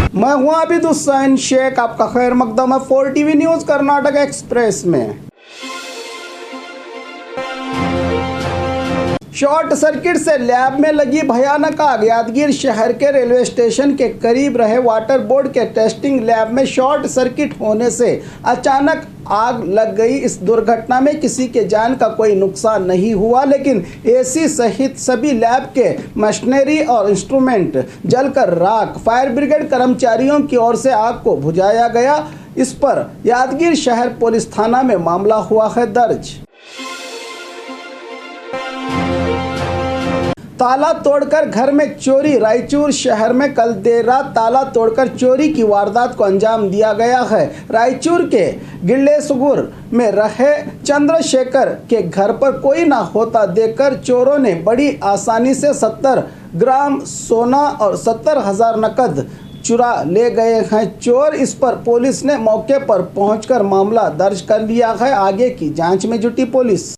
मैं हूं आबिद हुसैन शेख, आपका खैर मकदम है 4 टीवी न्यूज कर्नाटक एक्सप्रेस में। शॉर्ट सर्किट से लैब में लगी भयानक आग। यादगीर शहर के रेलवे स्टेशन के करीब रहे वाटर बोर्ड के टेस्टिंग लैब में शॉर्ट सर्किट होने से अचानक आग लग गई। इस दुर्घटना में किसी के जान का कोई नुकसान नहीं हुआ, लेकिन एसी सहित सभी लैब के मशीनरी और इंस्ट्रूमेंट जलकर राख। फायर ब्रिगेड कर्मचारियों की ओर से आग को बुझाया गया। इस पर यादगीर शहर पुलिस थाना में मामला हुआ है दर्ज। ताला तोड़कर घर में चोरी। रायचूर शहर में कल देर रात ताला तोड़कर चोरी की वारदात को अंजाम दिया गया है। रायचूर के गिल्लेसुगुर में रहे चंद्रशेखर के घर पर कोई ना होता देखकर चोरों ने बड़ी आसानी से 70 ग्राम सोना और 70,000 नकद चुरा ले गए हैं चोर। इस पर पुलिस ने मौके पर पहुंचकर मामला दर्ज कर लिया है। आगे की जांच में जुटी पुलिस।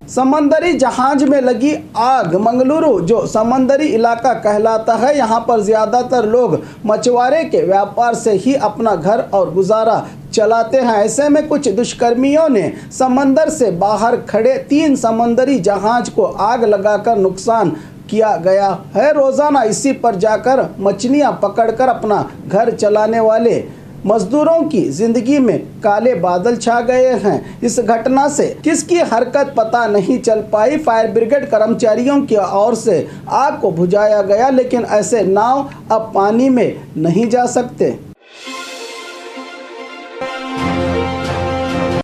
समंदरी जहाज में लगी आग। मंगलुरु जो समंदरी इलाका कहलाता है, यहाँ पर ज़्यादातर लोग मछुआरे के व्यापार से ही अपना घर और गुजारा चलाते हैं। ऐसे में कुछ दुष्कर्मियों ने समंदर से बाहर खड़े 3 समंदरी जहाज को आग लगाकर नुकसान किया गया है। रोज़ाना इसी पर जाकर मछलियाँ पकड़कर अपना घर चलाने वाले मजदूरों की जिंदगी में काले बादल छा गए हैं। इस घटना से किसकी हरकत पता नहीं चल पाई। फायर ब्रिगेड कर्मचारियों की ओर से आग को बुझाया गया, लेकिन ऐसे नाव अब पानी में नहीं जा सकते।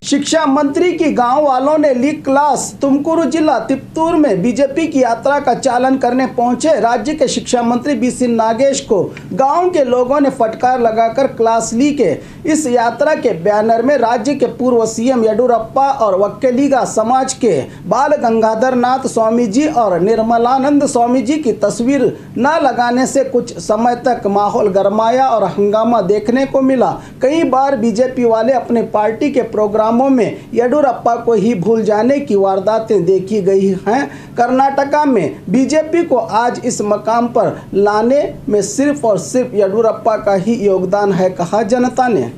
शिक्षा मंत्री की गांव वालों ने ली क्लास। तुमकुरू जिला तिप्तूर में बीजेपी की यात्रा का चालन करने पहुंचे राज्य के शिक्षा मंत्री बीसी नागेश को गांव के लोगों ने फटकार लगाकर क्लास ली के इस यात्रा के बैनर में राज्य के पूर्व सीएम येडियुरप्पा और वक्कलिगा समाज के बाल गंगाधर नाथ स्वामी जी और निर्मलानंद स्वामी जी की तस्वीर न लगाने से कुछ समय तक माहौल गरमाया और हंगामा देखने को मिला। कई बार बीजेपी वाले अपने पार्टी के प्रोग्रामों में येडियुरप्पा को ही भूल जाने की वारदातें देखी गई हैं। कर्नाटका में बीजेपी को आज इस मकाम पर लाने में सिर्फ और सिर्फ येडियुरप्पा का ही योगदान है, कहा जनता ने।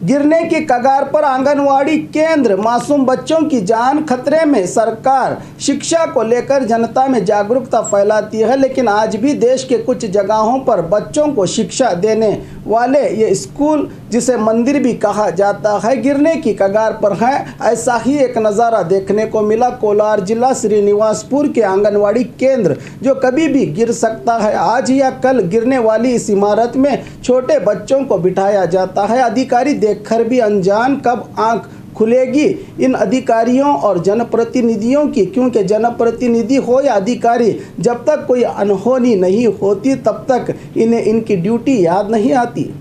गिरने की कगार पर आंगनवाड़ी केंद्र। मासूम बच्चों की जान खतरे में। सरकार शिक्षा को लेकर जनता में जागरूकता फैलाती है, लेकिन आज भी देश के कुछ जगहों पर बच्चों को शिक्षा देने वाले ये स्कूल, जिसे मंदिर भी कहा जाता है, गिरने की कगार पर है। ऐसा ही एक नज़ारा देखने को मिला कोलार जिला श्रीनिवासपुर के आंगनवाड़ी केंद्र, जो कभी भी गिर सकता है। आज या कल गिरने वाली इस इमारत में छोटे बच्चों को बिठाया जाता है। अधिकारी देखकर भी अनजान, कब आंख खुलेगी इन अधिकारियों और जनप्रतिनिधियों की, क्योंकि जनप्रतिनिधि हो या अधिकारी, जब तक कोई अनहोनी नहीं होती तब तक इन्हें इनकी ड्यूटी याद नहीं आती।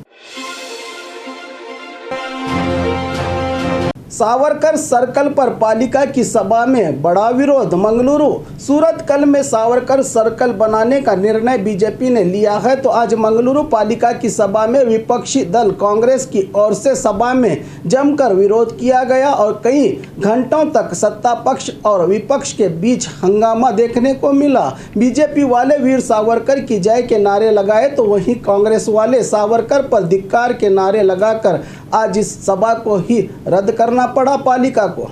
सावरकर सर्कल पर पालिका की सभा में बड़ा विरोध। मंगलुरु सूरतकल में सावरकर सर्कल बनाने का निर्णय बीजेपी ने लिया है, तो आज मंगलुरु पालिका की सभा में विपक्षी दल कांग्रेस की ओर से सभा में जमकर विरोध किया गया और कई घंटों तक सत्ता पक्ष और विपक्ष के बीच हंगामा देखने को मिला। बीजेपी वाले वीर सावरकर की जय के नारे लगाए, तो वहीं कांग्रेस वाले सावरकर पर धिक्कार के नारे लगाकर आज इस सभा को ही रद्द करना पड़ा पालिका को।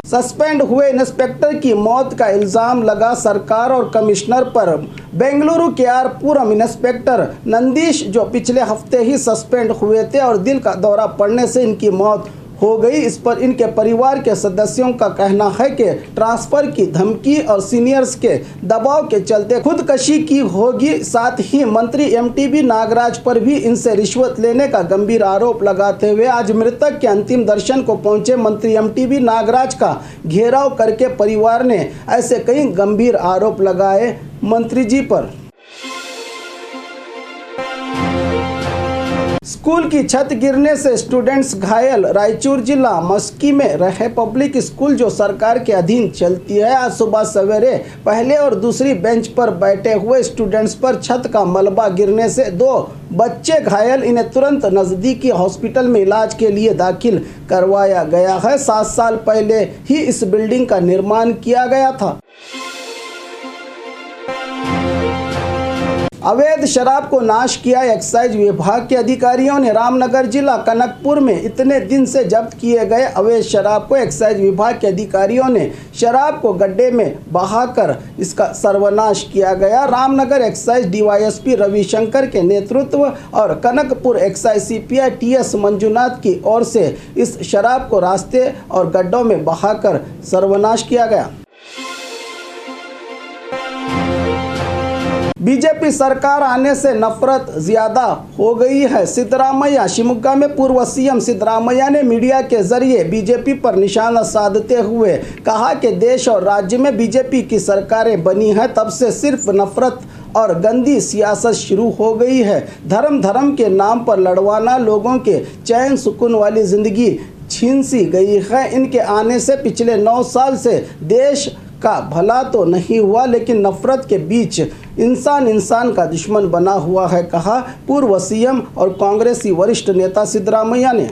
सस्पेंड हुए इंस्पेक्टर की मौत का इल्जाम लगा सरकार और कमिश्नर पर। बेंगलुरु के पूर्व इंस्पेक्टर नंदीश, जो पिछले हफ्ते ही सस्पेंड हुए थे और दिल का दौरा पड़ने से इनकी मौत हो गई। इस पर इनके परिवार के सदस्यों का कहना है कि ट्रांसफर की धमकी और सीनियर्स के दबाव के चलते खुदकशी की होगी। साथ ही मंत्री एमटीबी नागराज पर भी इनसे रिश्वत लेने का गंभीर आरोप लगाते हुए आज मृतक के अंतिम दर्शन को पहुंचे मंत्री एमटीबी नागराज का घेराव करके परिवार ने ऐसे कई गंभीर आरोप लगाए मंत्री जी पर। स्कूल की छत गिरने से स्टूडेंट्स घायल। रायचूर जिला मस्की में रहे पब्लिक स्कूल जो सरकार के अधीन चलती है, आज सुबह सवेरे पहले और दूसरी बेंच पर बैठे हुए स्टूडेंट्स पर छत का मलबा गिरने से 2 बच्चे घायल। इन्हें तुरंत नज़दीकी हॉस्पिटल में इलाज के लिए दाखिल करवाया गया है। 7 साल पहले ही इस बिल्डिंग का निर्माण किया गया था। अवैध शराब को नाश किया एक्साइज विभाग के अधिकारियों ने। रामनगर जिला कनकपुर में इतने दिन से जब्त किए गए अवैध शराब को एक्साइज विभाग के अधिकारियों ने शराब को गड्ढे में बहाकर इसका सर्वनाश किया गया। रामनगर एक्साइज डीवाईएसपी रविशंकर के नेतृत्व और Kanakapura excise CPI TS Manjunath की ओर से इस शराब को रास्ते और गड्ढों में बहाकर सर्वनाश किया गया। बीजेपी सरकार आने से नफरत ज्यादा हो गई है। सिद्धरामैया। शिवमोगा में पूर्व सीएम सिद्धरामैया ने मीडिया के जरिए बीजेपी पर निशाना साधते हुए कहा कि देश और राज्य में बीजेपी की सरकारें बनी हैं, तब से सिर्फ नफरत और गंदी सियासत शुरू हो गई है। धर्म के नाम पर लड़वाना, लोगों के चैन सुकून वाली जिंदगी छीन सी गई है। इनके आने से पिछले 9 साल से देश का भला तो नहीं हुआ, लेकिन नफरत के बीच इंसान का दुश्मन बना हुआ है, कहा पूर्व सीएम और कांग्रेसी वरिष्ठ नेता सिद्धरामैया ने।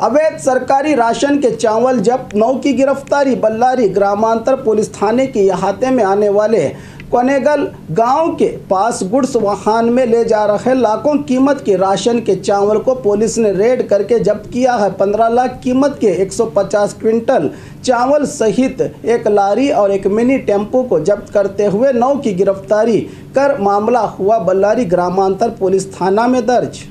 अवैध सरकारी राशन के चावल जब्त, 9 की गिरफ्तारी। बल्लारी ग्रामांतर पुलिस थाने के अहाते में आने वाले कोनेगल गांव के पास गुड्स वाहन में ले जा रहे लाखों कीमत के राशन के चावल को पुलिस ने रेड करके जब्त किया है। 15 लाख कीमत के 150 क्विंटल चावल सहित 1 लारी और 1 मिनी टेम्पो को जब्त करते हुए 9 की गिरफ्तारी कर मामला हुआ बल्लारी ग्रामांतर पुलिस थाना में दर्ज।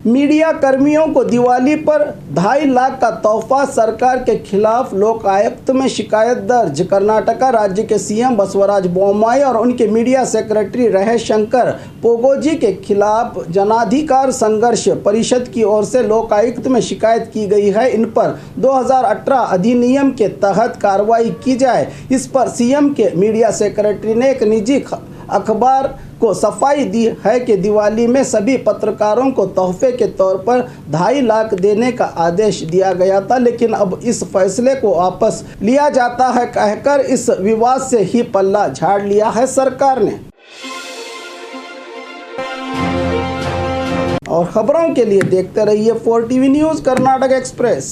मीडिया कर्मियों को दिवाली पर 2.5 लाख का तोहफा, सरकार के खिलाफ लोक आयुक्त में शिकायत दर्ज। कर्नाटका राज्य के सीएम बसवराज बोम्माई और उनके मीडिया सेक्रेटरी रहे शंकर पोगोजी के खिलाफ जनाधिकार संघर्ष परिषद की ओर से लोक आयुक्त में शिकायत की गई है। इन पर 2018 अधिनियम के तहत कार्रवाई की जाए। इस पर सीएम के मीडिया सेक्रेटरी ने एक निजी अखबार को सफाई दी है कि दिवाली में सभी पत्रकारों को तोहफे के तौर पर 2.5 लाख देने का आदेश दिया गया था, लेकिन अब इस फैसले को वापस लिया जाता है कहकर इस विवाद से ही पल्ला झाड़ लिया है सरकार ने। और खबरों के लिए देखते रहिए 4 टीवी न्यूज़ कर्नाटक एक्सप्रेस।